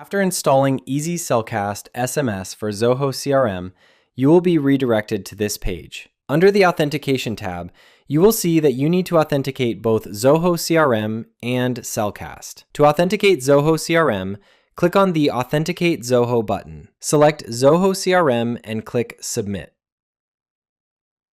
After installing Easy Cellcast SMS for Zoho CRM, you will be redirected to this page. Under the Authentication tab, you will see that you need to authenticate both Zoho CRM and Cellcast. To authenticate Zoho CRM, click on the Authenticate Zoho button. Select Zoho CRM and click Submit.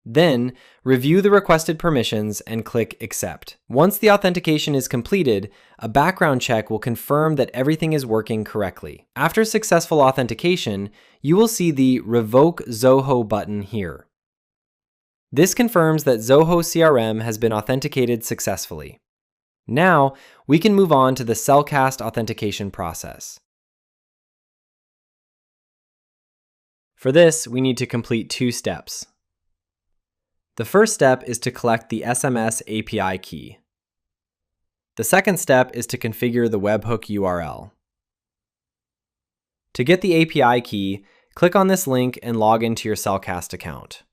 Then, review the requested permissions and click Accept. Once the authentication is completed, a background check will confirm that everything is working correctly. After successful authentication, you will see the Revoke Zoho button here. This confirms that Zoho CRM has been authenticated successfully. Now, we can move on to the Cellcast authentication process. For this, we need to complete two steps. The first step is to collect the SMS API key. The second step is to configure the webhook URL. To get the API key, click on this link and log into your Cellcast account.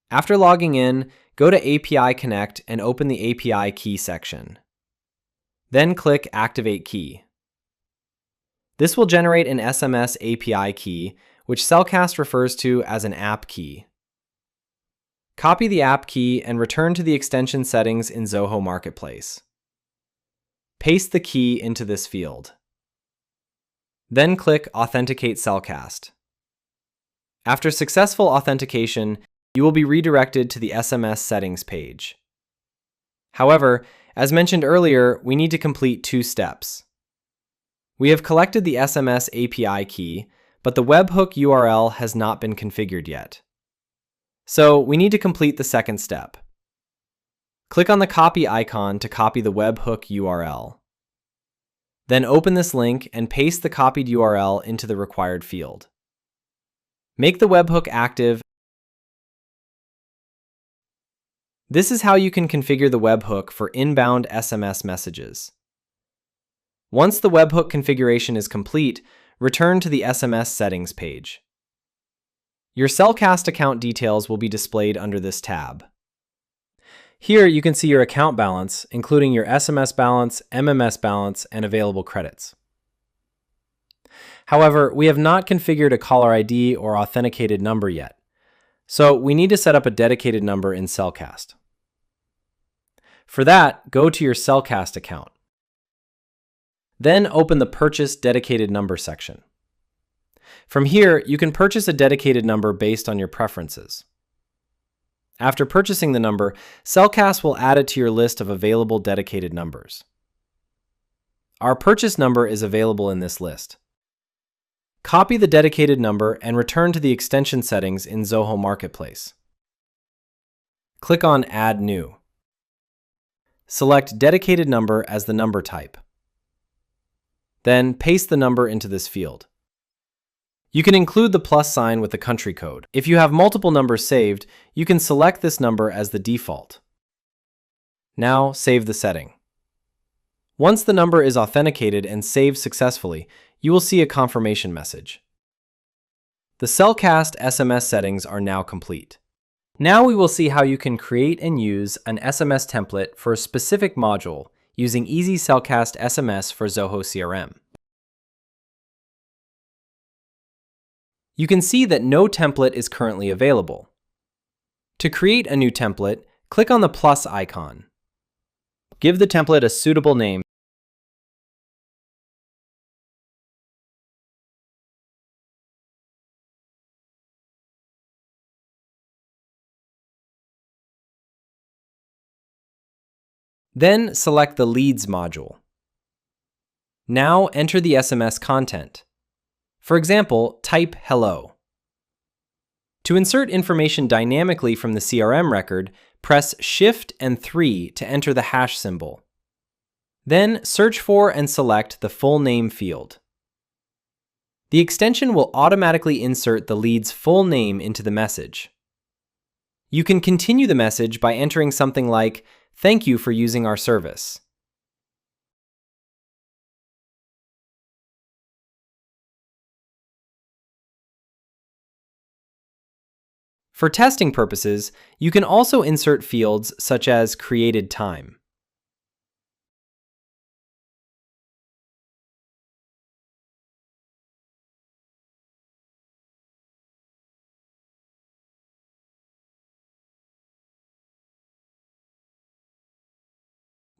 After logging in, go to API Connect and open the API key section. Then click Activate Key. This will generate an SMS API key, which Cellcast refers to as an app key. Copy the app key and return to the extension settings in Zoho Marketplace. Paste the key into this field. Then click Authenticate Cellcast. After successful authentication, you will be redirected to the SMS settings page. However, as mentioned earlier, we need to complete two steps. We have collected the SMS API key, but the webhook URL has not been configured yet. So we need to complete the second step. Click on the copy icon to copy the webhook URL. Then open this link and paste the copied URL into the required field. Make the webhook active. This is how you can configure the webhook for inbound SMS messages. Once the webhook configuration is complete, return to the SMS settings page. Your Cellcast account details will be displayed under this tab. Here you can see your account balance, including your SMS balance, MMS balance, and available credits. However, we have not configured a caller ID or authenticated number yet, so we need to set up a dedicated number in Cellcast. For that, go to your Cellcast account. Then open the Purchase Dedicated Number section. From here, you can purchase a dedicated number based on your preferences. After purchasing the number, Cellcast will add it to your list of available dedicated numbers. Our purchase number is available in this list. Copy the dedicated number and return to the extension settings in Zoho Marketplace. Click on Add New. Select Dedicated Number as the number type. Then paste the number into this field. You can include the plus sign with the country code. If you have multiple numbers saved, you can select this number as the default. Now save the setting. Once the number is authenticated and saved successfully, you will see a confirmation message. The Cellcast SMS settings are now complete. Now we will see how you can create and use an SMS template for a specific module using Easy Cellcast SMS for Zoho CRM. You can see that no template is currently available. To create a new template, click on the plus icon. Give the template a suitable name. Then select the Leads module. Now enter the SMS content. For example, type hello. To insert information dynamically from the CRM record, press Shift and 3 to enter the hash symbol. Then search for and select the full name field. The extension will automatically insert the lead's full name into the message. You can continue the message by entering something like, "Thank you for using our service." For testing purposes, you can also insert fields such as created time.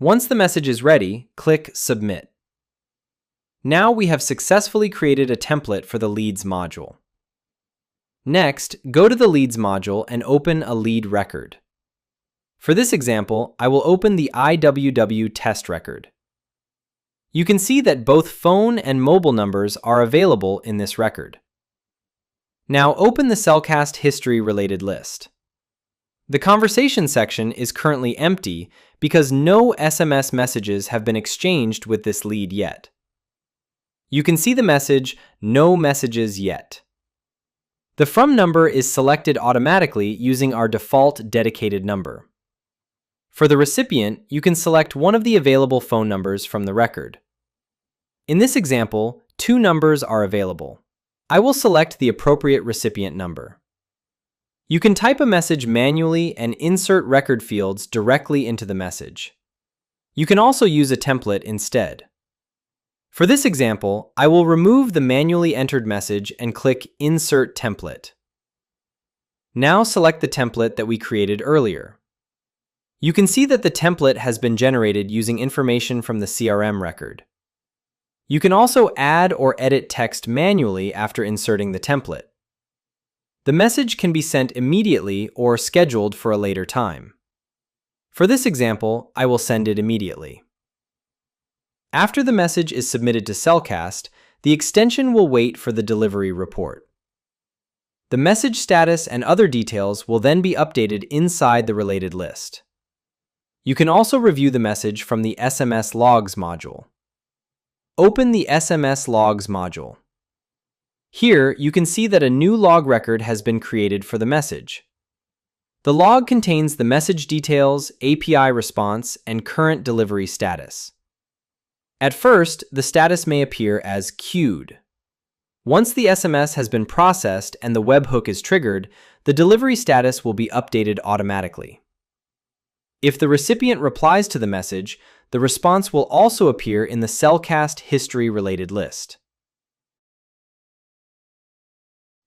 Once the message is ready, click Submit. Now we have successfully created a template for the Leads module. Next, go to the Leads module and open a lead record. For this example, I will open the IWW test record. You can see that both phone and mobile numbers are available in this record. Now open the Cellcast history related list. The conversation section is currently empty because no SMS messages have been exchanged with this lead yet. You can see the message, "No messages yet." The From number is selected automatically using our default dedicated number. For the recipient, you can select one of the available phone numbers from the record. In this example, 2 numbers are available. I will select the appropriate recipient number. You can type a message manually and insert record fields directly into the message. You can also use a template instead. For this example, I will remove the manually entered message and click Insert Template. Now select the template that we created earlier. You can see that the template has been generated using information from the CRM record. You can also add or edit text manually after inserting the template. The message can be sent immediately or scheduled for a later time. For this example, I will send it immediately. After the message is submitted to Cellcast, the extension will wait for the delivery report. The message status and other details will then be updated inside the related list. You can also review the message from the SMS Logs module. Open the SMS Logs module. Here, you can see that a new log record has been created for the message. The log contains the message details, API response, and current delivery status. At first, the status may appear as queued. Once the SMS has been processed and the webhook is triggered, the delivery status will be updated automatically. If the recipient replies to the message, the response will also appear in the Cellcast history-related list.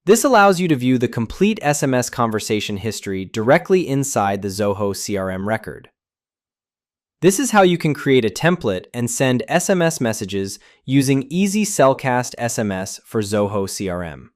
This allows you to view the complete SMS conversation history directly inside the Zoho CRM record. This is how you can create a template and send SMS messages using Easy Cellcast SMS for Zoho CRM.